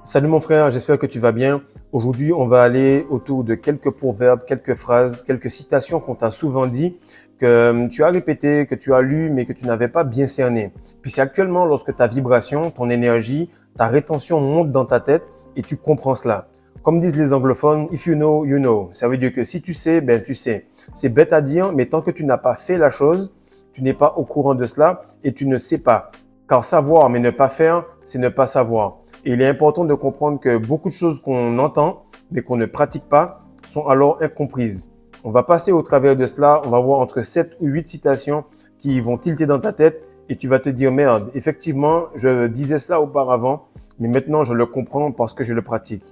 Salut mon frère, j'espère que tu vas bien. Aujourd'hui, on va aller autour de quelques proverbes, quelques phrases, quelques citations qu'on t'a souvent dit, que tu as répété, que tu as lu, mais que tu n'avais pas bien cerné. Puis c'est actuellement lorsque ta vibration, ton énergie, ta rétention monte dans ta tête et tu comprends cela. Comme disent les anglophones, if you know, you know. Ça veut dire que si tu sais, ben tu sais. C'est bête à dire, mais tant que tu n'as pas fait la chose, tu n'es pas au courant de cela et tu ne sais pas. Car savoir mais ne pas faire, c'est ne pas savoir. Et il est important de comprendre que beaucoup de choses qu'on entend, mais qu'on ne pratique pas, sont alors incomprises. On va passer au travers de cela, on va voir entre 7 ou 8 citations qui vont tilter dans ta tête et tu vas te dire, merde, effectivement, je disais ça auparavant, mais maintenant je le comprends parce que je le pratique.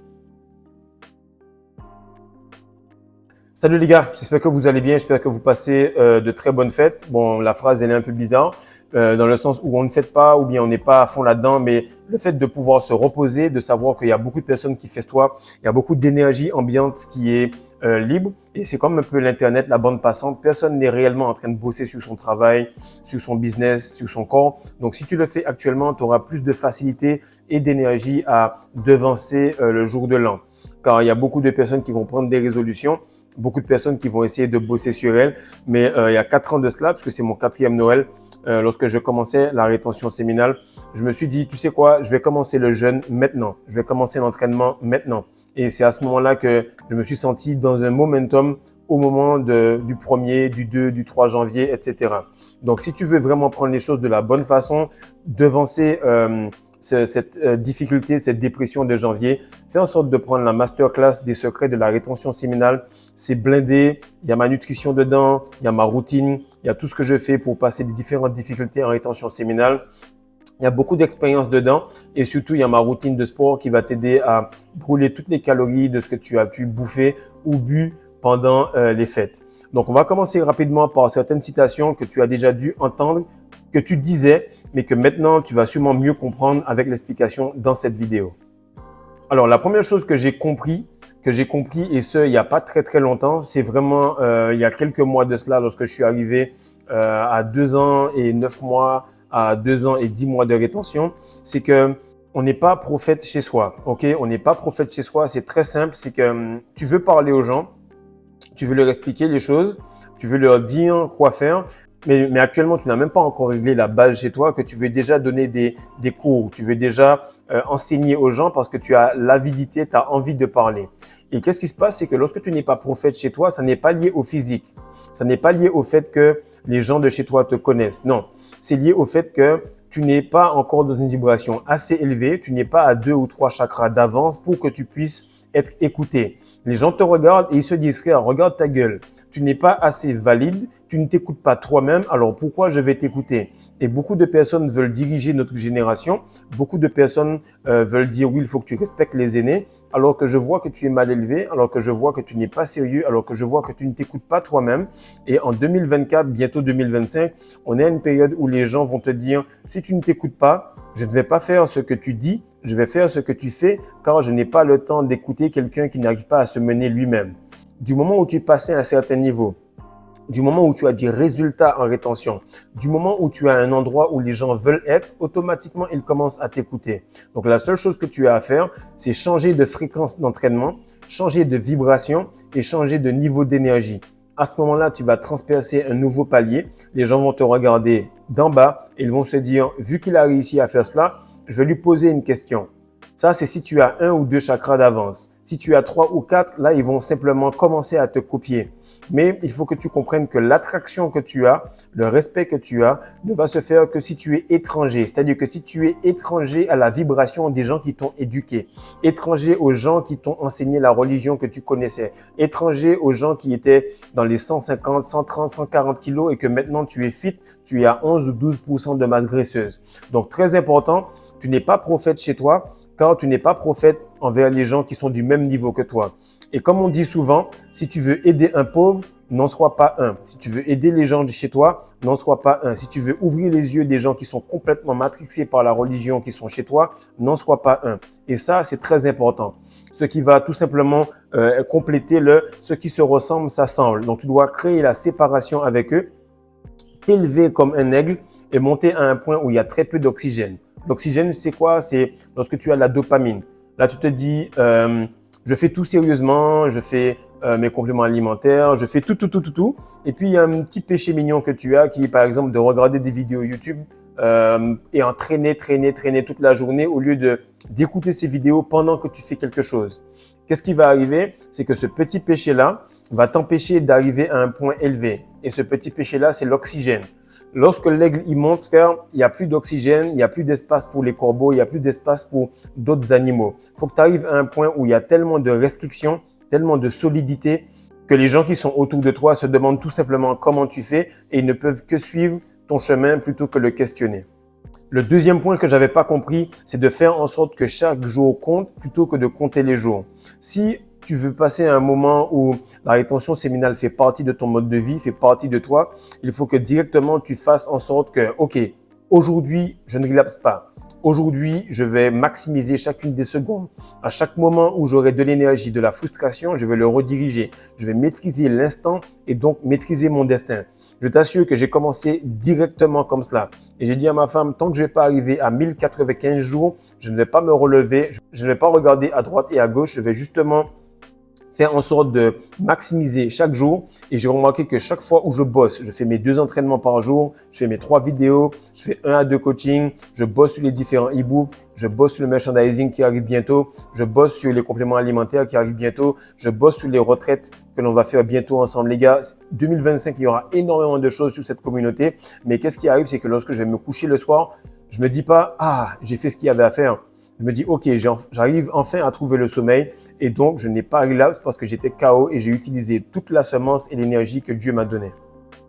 Salut les gars, j'espère que vous allez bien, j'espère que vous passez de très bonnes fêtes. Bon, la phrase elle est un peu bizarre dans le sens où on ne fête pas ou bien on n'est pas à fond là-dedans, mais le fait de pouvoir se reposer, de savoir qu'il y a beaucoup de personnes qui festoient, il y a beaucoup d'énergie ambiante qui est libre et c'est comme un peu l'internet, la bande passante. Personne n'est réellement en train de bosser sur son travail, sur son business, sur son corps. Donc si tu le fais actuellement, tu auras plus de facilité et d'énergie à devancer le jour de l'an. Car il y a beaucoup de personnes qui vont prendre des résolutions, beaucoup de personnes qui vont essayer de bosser sur elles. Mais il y a 4 ans de cela, parce que c'est mon 4e Noël, lorsque je commençais la rétention séminale, je me suis dit, tu sais quoi, je vais commencer le jeûne maintenant. Je vais commencer l'entraînement maintenant. Et c'est à ce moment-là que je me suis senti dans un momentum au moment du 1er, du 2, du 3 janvier, etc. Donc, si tu veux vraiment prendre les choses de la bonne façon, devancer cette difficulté, cette dépression de janvier, fais en sorte de prendre la masterclass des secrets de la rétention séminale. C'est blindé, il y a ma nutrition dedans, il y a ma routine, il y a tout ce que je fais pour passer les différentes difficultés en rétention séminale. Il y a beaucoup d'expérience dedans et surtout, il y a ma routine de sport qui va t'aider à brûler toutes les calories de ce que tu as pu bouffer ou bu pendant les fêtes. Donc, on va commencer rapidement par certaines citations que tu as déjà dû entendre, que tu disais, mais que maintenant, tu vas sûrement mieux comprendre avec l'explication dans cette vidéo. Alors, la première chose que j'ai compris, et ce, il n'y a pas très très longtemps, c'est vraiment il y a quelques mois de cela, lorsque je suis arrivé à 2 ans et 9 mois, à 2 ans et 10 mois de rétention, c'est que on n'est pas prophète chez soi, ok? On n'est pas prophète chez soi, c'est très simple, c'est que tu veux parler aux gens, tu veux leur expliquer les choses, tu veux leur dire quoi faire, mais actuellement, tu n'as même pas encore réglé la base chez toi, que tu veux déjà donner des cours, tu veux déjà enseigner aux gens parce que tu as l'avidité, tu as envie de parler. Et qu'est-ce qui se passe, c'est que lorsque tu n'es pas prophète chez toi, ça n'est pas lié au physique. Ça n'est pas lié au fait que les gens de chez toi te connaissent. Non, c'est lié au fait que tu n'es pas encore dans une vibration assez élevée, tu n'es pas à 2 ou 3 chakras d'avance pour que tu puisses être écouté. Les gens te regardent et ils se disent, frère, regarde ta gueule. Tu n'es pas assez valide, tu ne t'écoutes pas toi-même, alors pourquoi je vais t'écouter? Et beaucoup de personnes veulent diriger notre génération, beaucoup de personnes veulent dire oui, il faut que tu respectes les aînés, alors que je vois que tu es mal élevé, alors que je vois que tu n'es pas sérieux, alors que je vois que tu ne t'écoutes pas toi-même. Et en 2024, bientôt 2025, on est à une période où les gens vont te dire, si tu ne t'écoutes pas, je ne vais pas faire ce que tu dis, je vais faire ce que tu fais, car je n'ai pas le temps d'écouter quelqu'un qui n'arrive pas à se mener lui-même. Du moment où tu es passé à un certain niveau, du moment où tu as des résultats en rétention, du moment où tu as un endroit où les gens veulent être, automatiquement, ils commencent à t'écouter. Donc, la seule chose que tu as à faire, c'est changer de fréquence d'entraînement, changer de vibration et changer de niveau d'énergie. À ce moment-là, tu vas transpercer un nouveau palier. Les gens vont te regarder d'en bas et ils vont se dire, vu qu'il a réussi à faire cela, je vais lui poser une question. Ça, c'est si tu as 1 ou 2 chakras d'avance. Si tu as 3 ou 4, là, ils vont simplement commencer à te copier. Mais il faut que tu comprennes que l'attraction que tu as, le respect que tu as, ne va se faire que si tu es étranger. C'est-à-dire que si tu es étranger à la vibration des gens qui t'ont éduqué, étranger aux gens qui t'ont enseigné la religion que tu connaissais, étranger aux gens qui étaient dans les 150, 130, 140 kilos et que maintenant tu es fit, tu es à 11 ou 12% de masse graisseuse. Donc, très important, tu n'es pas prophète chez toi, car tu n'es pas prophète envers les gens qui sont du même niveau que toi. Et comme on dit souvent, si tu veux aider un pauvre, n'en sois pas un. Si tu veux aider les gens de chez toi, n'en sois pas un. Si tu veux ouvrir les yeux des gens qui sont complètement matrixés par la religion qui sont chez toi, n'en sois pas un. Et ça, c'est très important. Ce qui va tout simplement compléter ce qui se ressemble s'assemble. Donc, tu dois créer la séparation avec eux, t'élever comme un aigle et monter à un point où il y a très peu d'oxygène. L'oxygène, c'est quoi? C'est lorsque tu as la dopamine. Là, tu te dis, je fais tout sérieusement, je fais mes compléments alimentaires, je fais tout. Et puis, il y a un petit péché mignon que tu as qui est, par exemple, de regarder des vidéos YouTube et en traîner toute la journée au lieu d'écouter ces vidéos pendant que tu fais quelque chose. Qu'est-ce qui va arriver? C'est que ce petit péché-là va t'empêcher d'arriver à un point élevé. Et ce petit péché-là, c'est l'oxygène. Lorsque l'aigle y monte, frère, il n'y a plus d'oxygène, il n'y a plus d'espace pour les corbeaux, il n'y a plus d'espace pour d'autres animaux. Il faut que tu arrives à un point où il y a tellement de restrictions, tellement de solidité que les gens qui sont autour de toi se demandent tout simplement comment tu fais et ils ne peuvent que suivre ton chemin plutôt que le questionner. Le deuxième point que j'avais pas compris, c'est de faire en sorte que chaque jour compte plutôt que de compter les jours. Si tu veux passer un moment où la rétention séminale fait partie de ton mode de vie, fait partie de toi, il faut que directement tu fasses en sorte que, OK, aujourd'hui, je ne relapse pas. Aujourd'hui, je vais maximiser chacune des secondes. À chaque moment où j'aurai de l'énergie, de la frustration, je vais le rediriger. Je vais maîtriser l'instant et donc maîtriser mon destin. Je t'assure que j'ai commencé directement comme cela. Et j'ai dit à ma femme, tant que je ne vais pas arriver à 1095 jours, je ne vais pas me relever, je ne vais pas regarder à droite et à gauche, je vais justement faire en sorte de maximiser chaque jour. Et j'ai remarqué que chaque fois où je bosse, je fais mes 2 entraînements par jour, je fais mes 3 vidéos, je fais 1 à 2 coachings, je bosse sur les différents e-books, je bosse sur le merchandising qui arrive bientôt, je bosse sur les compléments alimentaires qui arrivent bientôt, je bosse sur les retraites que l'on va faire bientôt ensemble. Les gars, 2025, il y aura énormément de choses sur cette communauté. Mais qu'est-ce qui arrive, c'est que lorsque je vais me coucher le soir, je me dis pas, ah, j'ai fait ce qu'il y avait à faire. Je me dis, OK, j'arrive enfin à trouver le sommeil et donc je n'ai pas relapse parce que j'étais KO et j'ai utilisé toute la semence et l'énergie que Dieu m'a donnée.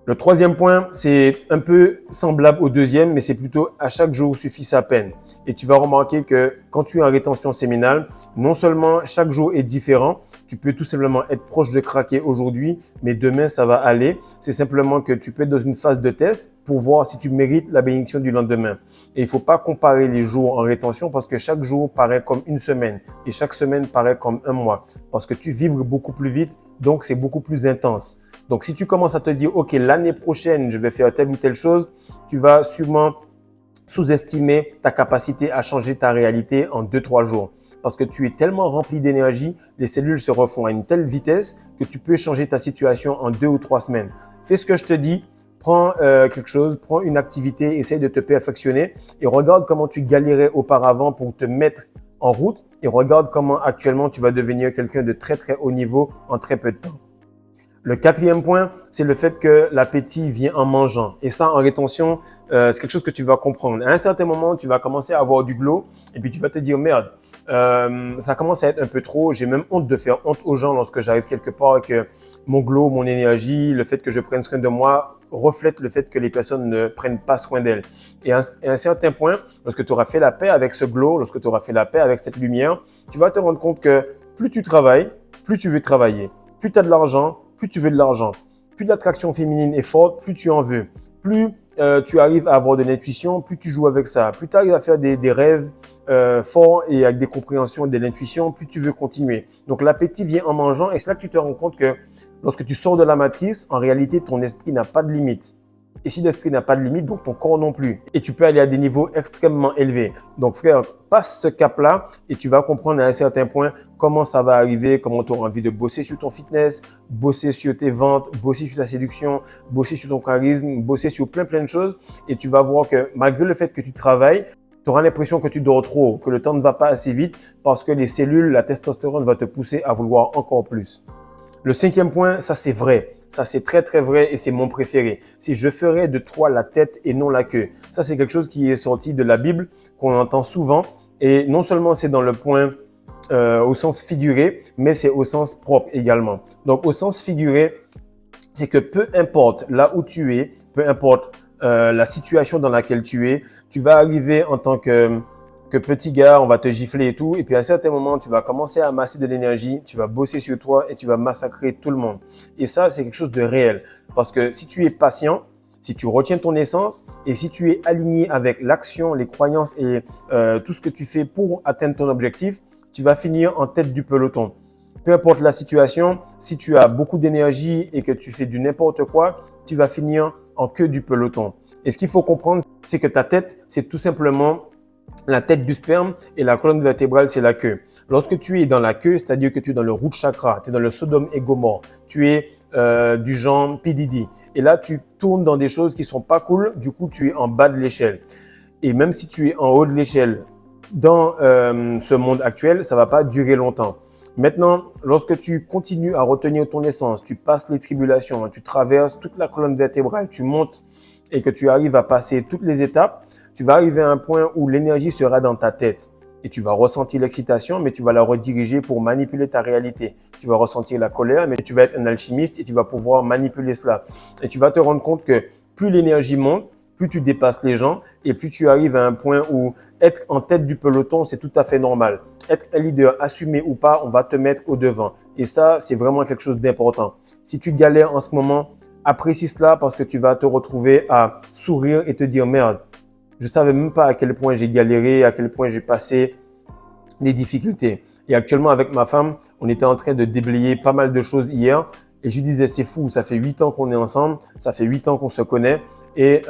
Le troisième point, c'est un peu semblable au deuxième, mais c'est plutôt à chaque jour suffit sa peine. Et tu vas remarquer que quand tu es en rétention séminale, non seulement chaque jour est différent, tu peux tout simplement être proche de craquer aujourd'hui, mais demain ça va aller. C'est simplement que tu peux être dans une phase de test pour voir si tu mérites la bénédiction du lendemain. Et il faut pas comparer les jours en rétention parce que chaque jour paraît comme une semaine et chaque semaine paraît comme un mois parce que tu vibres beaucoup plus vite, donc c'est beaucoup plus intense. Donc, si tu commences à te dire, OK, l'année prochaine, je vais faire telle ou telle chose, tu vas sûrement sous-estimer ta capacité à changer ta réalité en 2-3 jours. Parce que tu es tellement rempli d'énergie, les cellules se refont à une telle vitesse que tu peux changer ta situation en 2 ou 3 semaines. Fais ce que je te dis. Prends quelque chose, prends une activité, essaye de te perfectionner et regarde comment tu galérais auparavant pour te mettre en route et regarde comment actuellement tu vas devenir quelqu'un de très haut niveau en très peu de temps. Le quatrième point, c'est le fait que l'appétit vient en mangeant. Et ça, en rétention, c'est quelque chose que tu vas comprendre. À un certain moment, tu vas commencer à avoir du glow et puis tu vas te dire, merde, ça commence à être un peu trop. J'ai même honte de faire honte aux gens lorsque j'arrive quelque part et que mon glow, mon énergie, le fait que je prenne soin de moi reflète le fait que les personnes ne prennent pas soin d'elles. Et à un certain point, lorsque tu auras fait la paix avec ce glow, lorsque tu auras fait la paix avec cette lumière, tu vas te rendre compte que plus tu travailles, plus tu veux travailler. Plus tu as de l'argent, plus tu veux de l'argent. Plus l'attraction féminine est forte, plus tu en veux. Plus tu arrives à avoir de l'intuition, plus tu joues avec ça. Plus tu arrives à faire des rêves forts et avec des compréhensions de l'intuition, plus tu veux continuer. Donc l'appétit vient en mangeant et c'est là que tu te rends compte que lorsque tu sors de la matrice, en réalité, ton esprit n'a pas de limite. Et si l'esprit n'a pas de limite, donc ton corps non plus. Et tu peux aller à des niveaux extrêmement élevés. Donc frère, passe ce cap-là et tu vas comprendre à un certain point comment ça va arriver, comment tu auras envie de bosser sur ton fitness, bosser sur tes ventes, bosser sur ta séduction, bosser sur ton charisme, bosser sur plein de choses. Et tu vas voir que malgré le fait que tu travailles, tu auras l'impression que tu dors trop, que le temps ne va pas assez vite parce que les cellules, la testostérone va te pousser à vouloir encore plus. Le cinquième point, ça c'est vrai. Ça c'est très vrai et c'est mon préféré. Si je ferais de toi la tête et non la queue. Ça c'est quelque chose qui est sorti de la Bible, qu'on entend souvent. Et non seulement c'est dans le point au sens figuré, mais c'est au sens propre également. Donc au sens figuré, c'est que peu importe là où tu es, peu importe la situation dans laquelle tu es, tu vas arriver en tant que petit gars, on va te gifler et tout. Et puis à un certain moment, tu vas commencer à amasser de l'énergie, tu vas bosser sur toi et tu vas massacrer tout le monde. Et ça, c'est quelque chose de réel. Parce que si tu es patient, si tu retiens ton essence et si tu es aligné avec l'action, les croyances et tout ce que tu fais pour atteindre ton objectif, tu vas finir en tête du peloton. Peu importe la situation, si tu as beaucoup d'énergie et que tu fais du n'importe quoi, tu vas finir en queue du peloton. Et ce qu'il faut comprendre, c'est que ta tête, c'est tout simplement la tête du sperme et la colonne vertébrale, c'est la queue. Lorsque tu es dans la queue, c'est-à-dire que tu es dans le root chakra, tu es dans le Sodome et Gomorrhe, tu es du genre P. Diddy. Et là, tu tournes dans des choses qui sont pas cool, du coup, tu es en bas de l'échelle. Et même si tu es en haut de l'échelle, dans ce monde actuel, ça va pas durer longtemps. Maintenant, lorsque tu continues à retenir ton essence, tu passes les tribulations, tu traverses toute la colonne vertébrale, tu montes et que tu arrives à passer toutes les étapes, tu vas arriver à un point où l'énergie sera dans ta tête. Et tu vas ressentir l'excitation, mais tu vas la rediriger pour manipuler ta réalité. Tu vas ressentir la colère, mais tu vas être un alchimiste et tu vas pouvoir manipuler cela. Et tu vas te rendre compte que plus l'énergie monte, plus tu dépasses les gens et plus tu arrives à un point où être en tête du peloton, c'est tout à fait normal. Être un leader, assumé ou pas, on va te mettre au devant. Et ça, c'est vraiment quelque chose d'important. Si tu galères en ce moment, apprécie cela parce que tu vas te retrouver à sourire et te dire merde, je savais même pas à quel point j'ai galéré, à quel point j'ai passé des difficultés. Et actuellement, avec ma femme, on était en train de déblayer pas mal de choses hier. Et je lui disais, c'est fou, ça fait 8 ans qu'on est ensemble, ça fait 8 ans qu'on se connaît. Et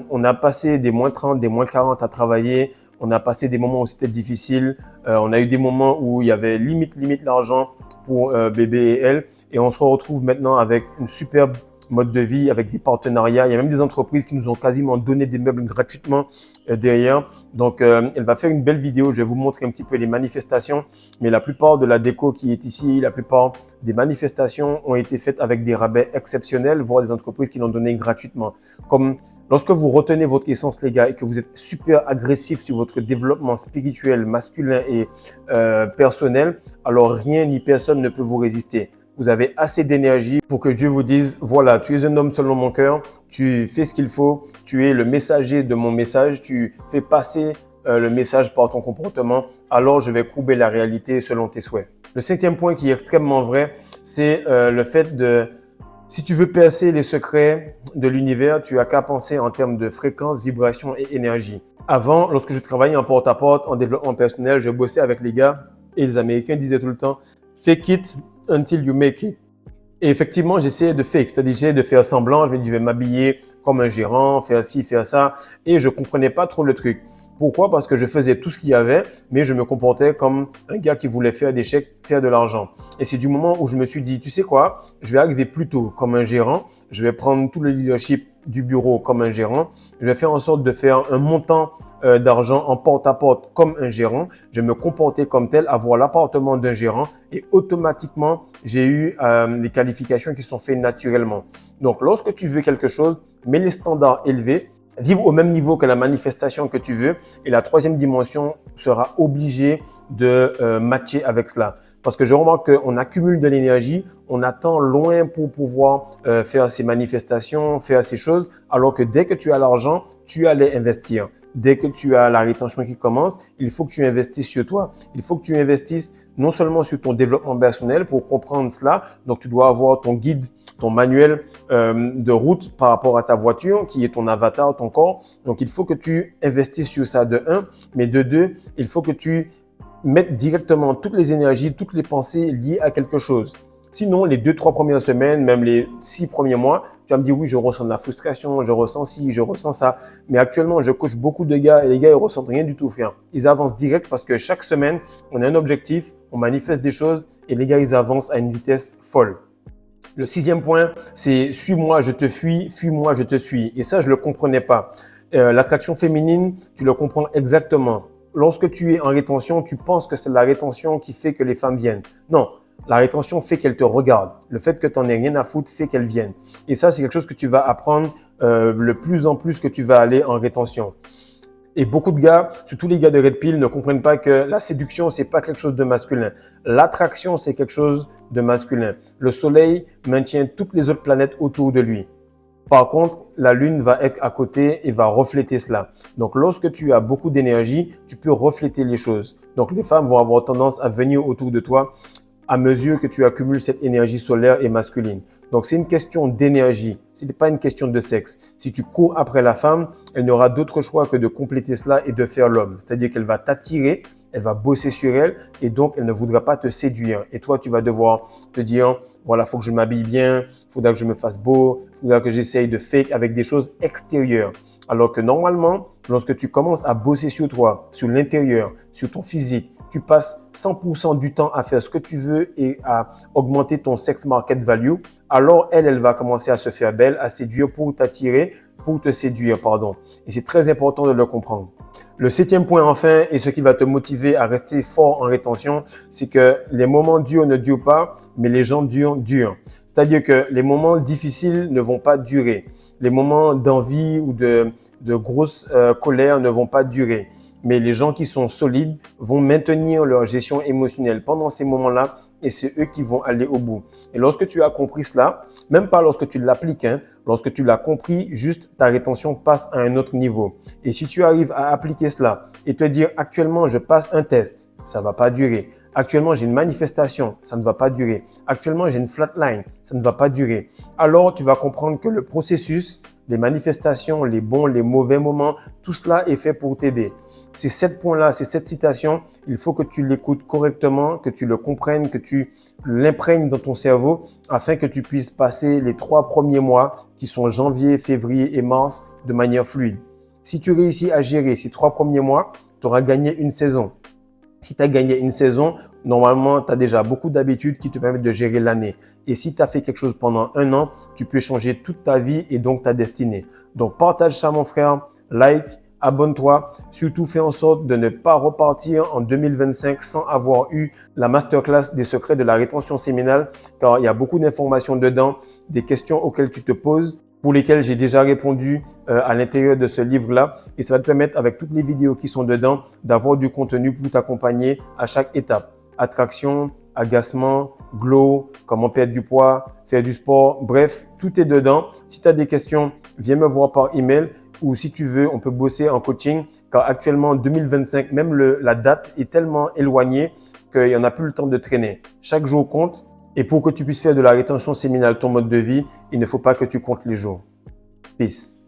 on a passé des moins 30, des moins 40 à travailler. On a passé des moments où c'était difficile. On a eu des moments où il y avait limite l'argent pour bébé et elle. Et on se retrouve maintenant avec une superbe mode de vie, avec des partenariats. Il y a même des entreprises qui nous ont quasiment donné des meubles gratuitement derrière. Donc, elle va faire une belle vidéo. Je vais vous montrer un petit peu les manifestations. Mais la plupart de la déco qui est ici, la plupart des manifestations ont été faites avec des rabais exceptionnels, voire des entreprises qui l'ont donné gratuitement. Comme lorsque vous retenez votre essence, les gars, et que vous êtes super agressif sur votre développement spirituel, masculin et personnel, alors rien ni personne ne peut vous résister. Vous avez assez d'énergie pour que Dieu vous dise, voilà, tu es un homme selon mon cœur, tu fais ce qu'il faut, tu es le messager de mon message, tu fais passer le message par ton comportement, alors je vais courber la réalité selon tes souhaits. Le cinquième point qui est extrêmement vrai, c'est le fait de, si tu veux percer les secrets de l'univers, tu as qu'à penser en termes de fréquence, vibration et énergie. Avant, lorsque je travaillais en porte-à-porte, en développement personnel, je bossais avec les gars et les Américains disaient tout le temps, fake it until you make it. Et effectivement, j'essayais de fake, c'est-à-dire j'essayais de faire semblant, je me disais, je vais m'habiller comme un gérant, faire ci, faire ça, et je comprenais pas trop le truc. Pourquoi? Parce que je faisais tout ce qu'il y avait, mais je me comportais comme un gars qui voulait faire des chèques, faire de l'argent. Et c'est du moment où je me suis dit, tu sais quoi, je vais arriver plutôt comme un gérant, je vais prendre tout le leadership du bureau comme un gérant, je vais faire en sorte de faire un montant d'argent en porte-à-porte comme un gérant, je vais me comporter comme tel, avoir l'appartement d'un gérant et automatiquement, j'ai eu les qualifications qui sont faites naturellement. Donc, lorsque tu veux quelque chose, mets les standards élevés, vibre au même niveau que la manifestation que tu veux et la troisième dimension sera obligée de matcher avec cela. Parce que je remarque qu'on accumule de l'énergie, on attend loin pour pouvoir faire ces manifestations, faire ces choses, alors que dès que tu as l'argent, tu allais investir. Dès que tu as la rétention qui commence, il faut que tu investisses sur toi. Il faut que tu investisses non seulement sur ton développement personnel pour comprendre cela. Donc, tu dois avoir ton guide, ton manuel de route par rapport à ta voiture qui est ton avatar, ton corps. Donc, il faut que tu investisses sur ça de un. Mais de deux, il faut que tu mettes directement toutes les énergies, toutes les pensées liées à quelque chose. Sinon, les 2-3 premières semaines, même les 6 premiers mois, tu vas me dire oui, je ressens de la frustration, je ressens ci, je ressens ça. Mais actuellement, je coach beaucoup de gars et les gars, ils ressentent rien du tout, frère. Ils avancent direct parce que chaque semaine, on a un objectif, on manifeste des choses et les gars, ils avancent à une vitesse folle. Le sixième point, c'est suis-moi, je te fuis-moi, je te suis. Et ça, je le comprenais pas. L'attraction féminine, tu le comprends exactement. Lorsque tu es en rétention, tu penses que c'est la rétention qui fait que les femmes viennent. Non. La rétention fait qu'elle te regarde. Le fait que tu n'en aies rien à foutre fait qu'elle vienne. Et ça, c'est quelque chose que tu vas apprendre le plus en plus que tu vas aller en rétention. Et beaucoup de gars, surtout les gars de Red Pill, ne comprennent pas que la séduction, c'est pas quelque chose de masculin. L'attraction, c'est quelque chose de masculin. Le soleil maintient toutes les autres planètes autour de lui. Par contre, la lune va être à côté et va refléter cela. Donc, lorsque tu as beaucoup d'énergie, tu peux refléter les choses. Donc, les femmes vont avoir tendance à venir autour de toi à mesure que tu accumules cette énergie solaire et masculine. Donc, c'est une question d'énergie. Ce n'est pas une question de sexe. Si tu cours après la femme, elle n'aura d'autre choix que de compléter cela et de faire l'homme. C'est-à-dire qu'elle va t'attirer, elle va bosser sur elle et donc elle ne voudra pas te séduire. Et toi, tu vas devoir te dire, voilà, faut que je m'habille bien, il faudra que je me fasse beau, il faudra que j'essaye de fake avec des choses extérieures. Alors que normalement, lorsque tu commences à bosser sur toi, sur l'intérieur, sur ton physique, tu passes 100% du temps à faire ce que tu veux et à augmenter ton sex market value, alors elle va commencer à se faire belle, à séduire pour t'attirer, pour te séduire, pardon. Et c'est très important de le comprendre. Le 7e point enfin, et ce qui va te motiver à rester fort en rétention, c'est que les moments durs ne durent pas, mais les gens durs durent. C'est-à-dire que les moments difficiles ne vont pas durer. Les moments d'envie ou de grosse colère ne vont pas durer. Mais les gens qui sont solides vont maintenir leur gestion émotionnelle pendant ces moments-là et c'est eux qui vont aller au bout. Et lorsque tu as compris cela, même pas lorsque tu l'appliques, lorsque tu l'as compris, juste ta rétention passe à un autre niveau. Et si tu arrives à appliquer cela et te dire actuellement je passe un test, ça va pas durer. Actuellement, j'ai une manifestation, ça ne va pas durer. Actuellement, j'ai une flatline, ça ne va pas durer. Alors, tu vas comprendre que le processus, les manifestations, les bons, les mauvais moments, tout cela est fait pour t'aider. Ces 7 points-là, ces 7 citations, il faut que tu l'écoutes correctement, que tu le comprennes, que tu l'imprègnes dans ton cerveau afin que tu puisses passer les 3 premiers mois qui sont janvier, février et mars de manière fluide. Si tu réussis à gérer ces 3 premiers mois, tu auras gagné une saison. Si tu as gagné une saison, normalement, tu as déjà beaucoup d'habitudes qui te permettent de gérer l'année. Et si tu as fait quelque chose pendant un an, tu peux changer toute ta vie et donc ta destinée. Donc, partage ça, mon frère, like, abonne-toi. Surtout, fais en sorte de ne pas repartir en 2025 sans avoir eu la masterclass des secrets de la rétention séminale, car il y a beaucoup d'informations dedans, des questions auxquelles tu te poses, pour lesquelles j'ai déjà répondu à l'intérieur de ce livre-là. Et ça va te permettre, avec toutes les vidéos qui sont dedans, d'avoir du contenu pour t'accompagner à chaque étape. Attraction, agacement, glow, comment perdre du poids, faire du sport. Bref, tout est dedans. Si tu as des questions, viens me voir par email ou si tu veux, on peut bosser en coaching. Car actuellement, en 2025, même la date est tellement éloignée qu'il n'y en a plus le temps de traîner. Chaque jour compte. Et pour que tu puisses faire de la rétention séminale ton mode de vie, il ne faut pas que tu comptes les jours. Peace.